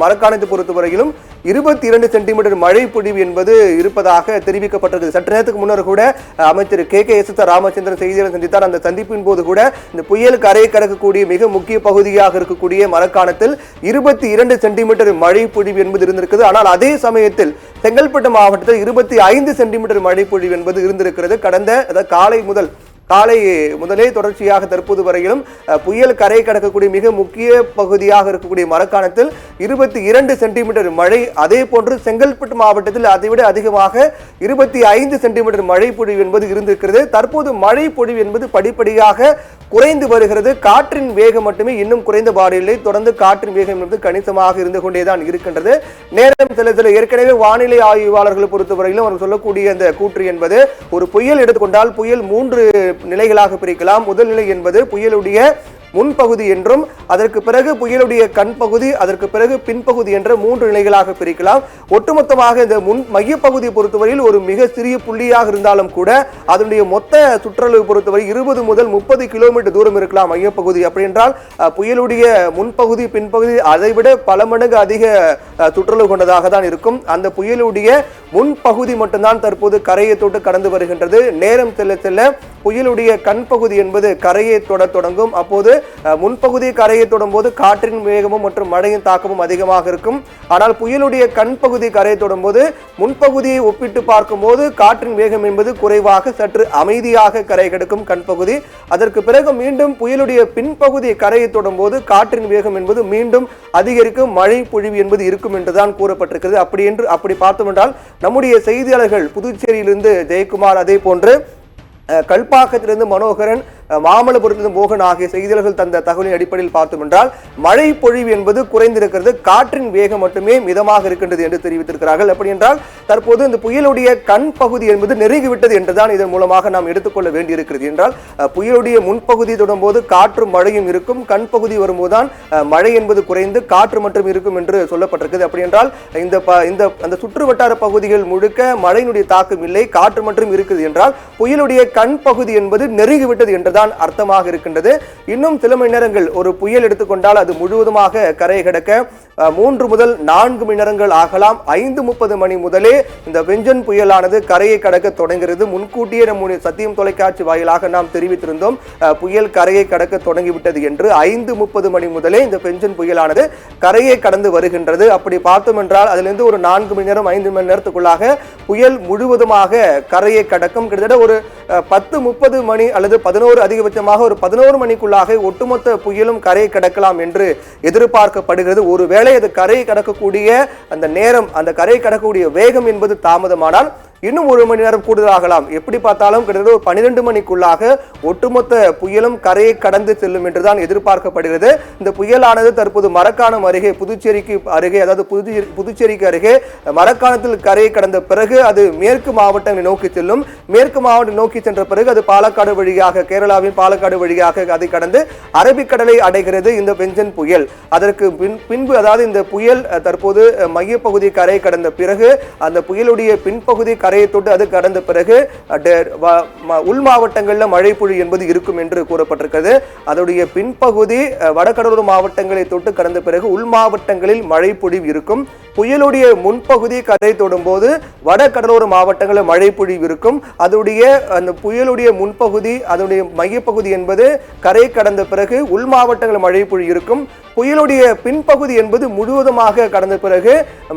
மரக்காணத்தை பொறுத்தவரையிலும் 22 சென்டிமீட்டர் மழை பொழிவு என்பது இருப்பதாக தெரிவிக்கப்பட்டது. சற்று நேரத்துக்கு முன்னர் கூட அமைச்சர் KKS ராமச்சந்திரன் செய்தியாளர் சந்தித்தார். அந்த சந்திப்பின் போது கூட இந்த புயல் கரையை கடக்கக்கூடிய மிக முக்கிய பகுதியாக இருக்கக்கூடிய மரக்காணத்தில் 22 சென்டிமீட்டர் மழை பொழிவு என்பது இருந்திருக்கிறது. ஆனால் அதே சமயத்தில் செங்கல்பட்டு மாவட்டத்தில் 25 சென்டிமீட்டர் மழை பொழிவு என்பது இருந்திருக்கிறது. கடந்த காலை முதலே தொடர்ச்சியாக தற்போது வரையிலும் புயல் கரை கடக்கக்கூடிய மிக முக்கிய பகுதியாக இருக்கக்கூடிய மரக்காணத்தில் 22 சென்டிமீட்டர் மழை, அதே போன்று செங்கல்பட்டு மாவட்டத்தில் அதைவிட அதிகமாக 25 சென்டிமீட்டர் மழை பொழிவு என்பது இருந்திருக்கிறது. தற்போது மழை பொழிவு என்பது படிப்படியாக குறைந்து வருகிறது. காற்றின் வேகம் மட்டுமே இன்னும் குறைந்த பாடில்லை. தொடர்ந்து காற்றின் வேகம் என்பது கணிசமாக இருந்து கொண்டேதான் இருக்கின்றது. நேரம் சில ஏற்கனவே வானிலை ஆய்வாளர்களை பொறுத்தவரையிலும் அவர் சொல்லக்கூடிய அந்த கூற்று என்பது, ஒரு புயல் எடுத்துக்கொண்டால் புயல் 3 நிலைகளாக பிரிக்கலாம். முதல் நிலை என்பது புயலுடைய முன்பகுதி என்றும், அதற்கு பிறகு புயலுடைய கண் பகுதி, அதற்கு பிறகு பின்பகுதி என்ற 3 நிலைகளாக பிரிக்கலாம். ஒட்டுமொத்தமாக இந்த மையப்பகுதியை பொறுத்தவரையில் ஒரு மிக சிறிய புள்ளியாக இருந்தாலும் கூட அதனுடைய மொத்த சுற்றளவு பொறுத்தவரை 20 முதல் 30 கிலோமீட்டர் தூரம் இருக்கலாம் மையப்பகுதி. அப்படி என்றால் புயலுடைய முன்பகுதி பின்பகுதி அதைவிட பல மடங்கு அதிக சுற்றளவு கொண்டதாக தான் இருக்கும். அந்த புயலுடைய முன்பகுதி மட்டும்தான் தற்போது கரையை தொட்டு கடந்து வருகின்றது. நேரம் செல்ல புயலுடைய கண் பகுதி என்பது கரையை தொடங்கும். அப்போது முன்பகுதி கரையை தொடும் போது காற்றின் வேகமும் மற்றும் மழையின் தாக்கமும் அதிகமாக இருக்கும். ஆனால் புயலுடைய கண் பகுதி கரையை தொடும் போது முன்பகுதியை ஒப்பிட்டு பார்க்கும் போது காற்றின் வேகம் என்பது குறைவாக சற்று அமைதியாக கரை கடக்கும் கண் பகுதி. அதற்கு பிறகு மீண்டும் புயலுடைய பின்பகுதி கரையை தொடும் போது காற்றின் வேகம் என்பது மீண்டும் அதிகரிக்கும், மழை பொழிவு என்பது இருக்கும் என்றுதான் கூறப்பட்டிருக்கிறது. அப்படி பார்த்தோம் என்றால் நம்முடைய செய்தியாளர்கள் புதுச்சேரியிலிருந்து ஜெயக்குமார், அதே போன்று கல்பாக்கத்திலிருந்து மனோகரன், மாமல்லபுரத்திலிருந்து மோகன் ஆகிய செய்தியாளர்கள் தந்த தகவலின் அடிப்படையில் பார்த்தோம் என்றால் மழை பொழிவு என்பது குறைந்திருக்கிறது. காற்றின் வேகம் மட்டுமே மிதமாக இருக்கின்றது என்று தெரிவித்திருக்கிறார்கள். அப்படி என்றால் தற்போது இந்த புயலுடைய கண் பகுதி என்பது நெருங்கிவிட்டது என்றுதான் இதன் மூலமாக நாம் எடுத்துக்கொள்ள வேண்டியிருக்கிறது. என்றால் புயலுடைய முன்பகுதி தொடும்போது காற்றும் மழையும் இருக்கும், கண் பகுதி வரும்போதுதான் மழை என்பது குறைந்து காற்று மட்டும் இருக்கும் என்று சொல்லப்பட்டிருக்கிறது. அப்படி என்றால் அந்த சுற்று வட்டார பகுதிகள் முழுக்க மழையினுடைய தாக்கம் இல்லை, காற்று மட்டும் இருக்குது என்றால் புயலுடைய கண் பகுதி என்பது நெருங்கிவிட்டது என்றுதான் அர்த்தமாக இருக்கின்றது. இன்னும் சில மணி நேரங்கள் ஒரு புயல் எடுத்துக்கொண்டால் அது முழுவதுமாக கரை கடக்க 3 முதல் 4 மணி நேரங்கள் ஆகலாம். 5:30 மணி முதலே இந்த வெஞ்சன் புயலானது கரையை கடக்க தொடங்குகிறது. முன்கூட்டியே நம்முடைய சத்தியம் தொலைக்காட்சி வாயிலாக நாம் தெரிவித்திருந்தோம் புயல் கரையை கடக்க தொடங்கிவிட்டது என்று. 5:30 மணி முதலே இந்த வெஞ்சன் புயலானது கரையை கடந்து வருகின்றது. அப்படி பார்த்தோம் என்றால் அதிலிருந்து ஒரு 4 மணி நேரம் 5 மணி நேரத்துக்குள்ளாக புயல் முழுவதுமாக கரையை கடக்கும். கிட்டத்தட்ட ஒரு 10:30 மணி அல்லது 11, அதிகபட்சமாக ஒரு 11 மணிக்குள்ளாக ஒட்டுமொத்த புயலும் கரையை கடக்கலாம் என்று எதிர்பார்க்கப்படுகிறது. ஒருவேளை அது கரையை கடக்கக்கூடிய அந்த நேரம், அந்த கரையை கடக்கக்கூடிய வேகம் என்பது தாமதமானால் இன்னும் 1 மணி நேரம் கூடுதலாகலாம். எப்படி பார்த்தாலும் கிட்டத்தட்ட ஒரு 12 மணிக்குள்ளாக ஒட்டுமொத்த புயலும் கரையை கடந்து செல்லும் என்றுதான் எதிர்பார்க்கப்படுகிறது. இந்த புயலானது தற்போது மரக்காணம் அருகே, புதுச்சேரிக்கு அருகே, அதாவது புதுச்சேரிக்கு அருகே மரக்காணத்தில் கரையை கடந்த பிறகு அது மேற்கு மாவட்டங்களை நோக்கி செல்லும். மேற்கு மாவட்டம் நோக்கி சென்ற பிறகு அது பாலக்காடு வழியாக, கேரளாவின் பாலக்காடு வழியாக அதை கடந்து அரபிக்கடலை அடைகிறது இந்த வெஞ்சன் புயல். அதற்கு பின்பு, அதாவது இந்த புயல் தற்போது மையப்பகுதி கரையை கடந்த பிறகு அந்த புயலுடைய பின்பகுதி கரையை தொட்டு அது கடந்த பிறகு உள் மாவட்டங்களில் மழை பொழிவு என்பது இருக்கும் என்று கூறப்பட்டிருக்கிறது. அதோடைய பின்பகுதி வடகடலோர மாவட்டங்களை தொட்டு கடந்த பிறகு உள் மாவட்டங்களில் மழை பொழிவு இருக்கும். புயலுடைய முன்பகுதி கரை தொடும் போது வடகடலோர மாவட்டங்களில் மழை பொழிவு இருக்கும். அதோடைய அந்த புயலுடைய முன்பகுதி, அதோடைய மையப்பகுதி என்பது கரை கடந்த பிறகு உள் மாவட்டங்களில் மழை பொழிவு இருக்கும். புயலுடைய பின்பகுதி என்பது முழுவதுமாக கடந்த பிறகு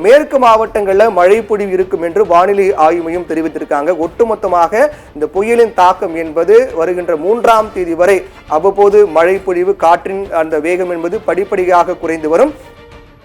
மேற்கு மாவட்டங்களில் மழை பொழிவு இருக்கும் என்று வானிலை ஆய்வு மையம் தெரிவித்திருக்காங்க. ஒட்டுமொத்தமாக இந்த புயலின் தாக்கம் என்பது வருகின்ற 3ஆம் தேதி வரை அவ்வப்போது மழை பொழிவு, காற்றின் அந்த வேகம் என்பது படிப்படியாக குறைந்து வரும்.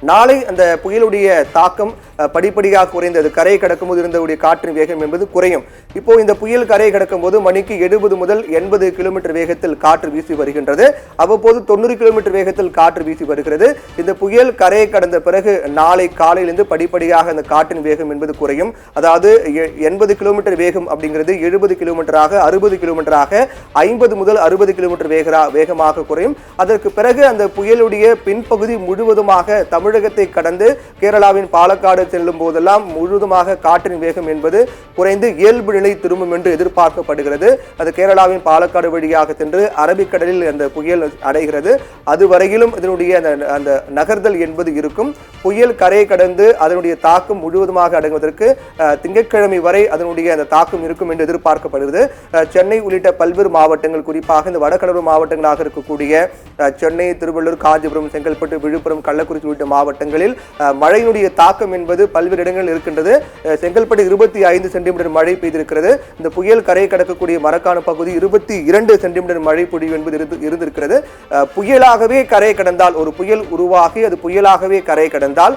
நாளை அந்த புயலுடைய தாக்கம் படிப்படியாக குறைந்தது, கரையை கடக்கும் போது இருந்தவுடைய காற்றின் வேகம் என்பது குறையும். இப்போ இந்த புயல் கரையை கடக்கும் போது மணிக்கு 70 முதல் 80 கிலோமீட்டர் வேகத்தில் காற்று வீசி வருகின்றது. அவ்வப்போது 90 கிலோமீட்டர் வேகத்தில் காற்று வீசி வருகிறது. இந்த புயல் கரையை கடந்த பிறகு நாளை காலையிலிருந்து படிப்படியாக அந்த காற்றின் வேகம் என்பது குறையும். அதாவது 80 கிலோமீட்டர் வேகம் அப்படிங்கிறது 70 கிலோமீட்டராக, 60 கிலோமீட்டராக, 50 முதல் 60 கிலோமீட்டர் வேகமாக குறையும். அதற்கு பிறகு அந்த புயலுடைய பின்பகுதி முழுவதுமாக தமிழகத்தை கடந்து கேரளாவின் பாலக்காடு செல்லும் போதெல்லாம் முழுவதுமாக காற்றின் வேகம் என்பது குறைந்து இயல்பு நிலை திரும்பும் என்று எதிர்பார்க்கப்படுகிறது. அது கேரளாவின் பாலக்காடு வழியாக சென்று அரபிக்கடலில் அந்த புயல் அடைகிறது. அதுவரையிலும் இதனுடைய அந்த நகர்தல் என்பது இருக்கும். புயல் கரையை கடந்து அதனுடைய தாக்கம் முழுவதுமாக அடங்குவதற்கு திங்கட்கிழமை வரை அதனுடைய அந்த தாக்கம் இருக்கும் என்று எதிர்பார்க்கப்படுகிறது. சென்னை உள்ளிட்ட பல்வேறு மாவட்டங்கள், குறிப்பாக இந்த வடகடலோர மாவட்டங்களாக இருக்கக்கூடிய சென்னை, திருவள்ளூர், காஞ்சிபுரம், செங்கல்பட்டு, விழுப்புரம், கள்ளக்குறிச்சி உள்ளிட்ட மாவட்டங்களில் மழையினுடைய தாக்கம் என்பது பல்வேறு இடங்களில் இருக்கின்றது. செங்கல்பட்டு 25 சென்டிமீட்டர் மழை பெய்திருக்கிறது. இந்த புயல் கரையை கடக்கக்கூடிய மரக்காண பகுதி 22 சென்டிமீட்டர் மழை பொழிவு என்பது இருந்திருக்கிறது. புயலாகவே கரையை கடந்தால், ஒரு புயல் உருவாகி அது புயலாகவே கரையை கடந்தால்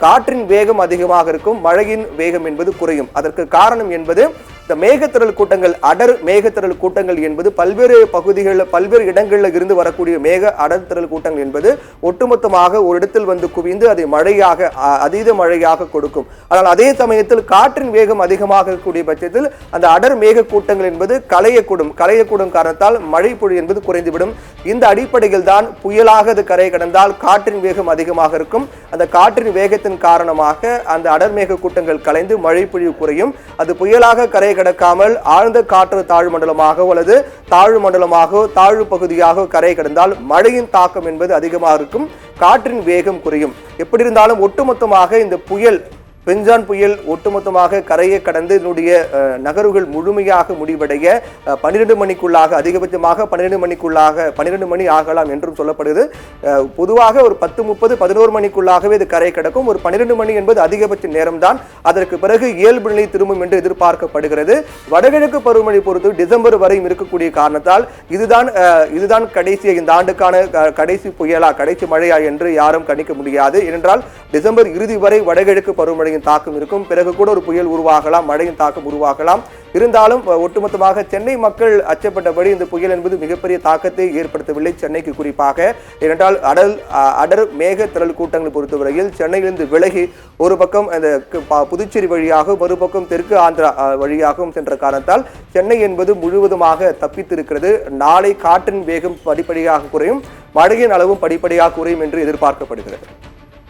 காற்றின் வேகம் அதிகமாக இருக்கும், மழையின் வேகம் என்பது குறையும். அதற்கு காரணம் என்பது இந்த மேகத்திரள் கூட்டங்கள், அடர் மேகத்திரள் கூட்டங்கள் என்பது பல்வேறு பகுதிகளில் பல்வேறு இடங்களில் இருந்து வரக்கூடிய மேக அடர்திரள் கூட்டங்கள் என்பது ஒட்டுமொத்தமாக ஒரு இடத்தில் வந்து குவிந்து அதை மழையாக, அதீத மழையாக கொடுக்கும். ஆனால் அதே சமயத்தில் காற்றின் வேகம் அதிகமாக இருக்கக்கூடிய பட்சத்தில் அந்த அடர் மேக கூட்டங்கள் என்பது களையக்கூடும் காரணத்தால் மழை பொழி என்பது குறைந்துவிடும். இந்த அடிப்படையில் தான் புயலாக அது கரையை கடந்தால் காற்றின் வேகம் அதிகமாக இருக்கும். அந்த காற்றின் வேகத்தின் காரணமாக அந்த அடர் மேக கூட்டங்கள் கலைந்து மழை பொழிவு குறையும். அது புயலாக கரையை கடக்காமல் ஆழ்ந்த காற்று தாழ்வு மண்டலமாக அல்லது தாழ்வு மண்டலமாக, தாழ்வு பகுதியாக கரையை கடந்தால் மழையின் தாக்கம் என்பது அதிகமாக இருக்கும், காற்றின் வேகம் குறையும். எப்படி இருந்தாலும் ஒட்டுமொத்தமாக இந்த புயல், பெஞ்சான் புயல் ஒட்டுமொத்தமாக கரையை கடந்து இதனுடைய நகர்வுகள் முழுமையாக முடிவடைய 12 மணிக்குள்ளாக, அதிகபட்சமாக 12 மணி ஆகலாம் என்றும் சொல்லப்படுது. பொதுவாக ஒரு 10:30, 11 மணிக்குள்ளாகவே இது கரை கடக்கும். ஒரு 12 மணி என்பது அதிகபட்ச நேரம்தான். அதற்கு பிறகு இயல்பு நிலை திரும்பும் என்று எதிர்பார்க்கப்படுகிறது. வடகிழக்கு பருவமழை பொறுத்து டிசம்பர் வரையும் இருக்கக்கூடிய காரணத்தால் இதுதான் கடைசி, இந்த ஆண்டுக்கான கடைசி புயலா, கடைசி மழையா என்று யாரும் கணிக்க முடியாது. ஏனென்றால் டிசம்பர் இறுதி வரை வடகிழக்கு பருவமழை தாக்கம் இருக்கும். பிறகு கூட ஒரு புயல் உருவாகலாம், மழையின் தாக்கம் உருவாகலாம். இருந்தாலும் ஒட்டுமொத்தமாக சென்னை மக்கள் அச்சப்பட்டபடி இந்த புயல் என்பது மிகப்பெரிய தாக்கத்தை ஏற்படுத்தவில்லை சென்னைக்கு குறிப்பாக. ஏனென்றால் அடர் மேக திரள் கூட்டங்களை பொறுத்தவரையில் சென்னையிலிருந்து விலகி ஒரு பக்கம் அந்த புதுச்சேரி வழியாகவும் மறுபக்கம் தெற்கு ஆந்திரா வழியாகவும் சென்ற காரணத்தால் சென்னை என்பது முழுவதுமாக தப்பித்திருக்கிறது. நாளை காற்றின் வேகம் படிப்படியாக குறையும், மழையின் அளவும் படிப்படியாக குறையும் என்று எதிர்பார்க்கப்படுகிறது.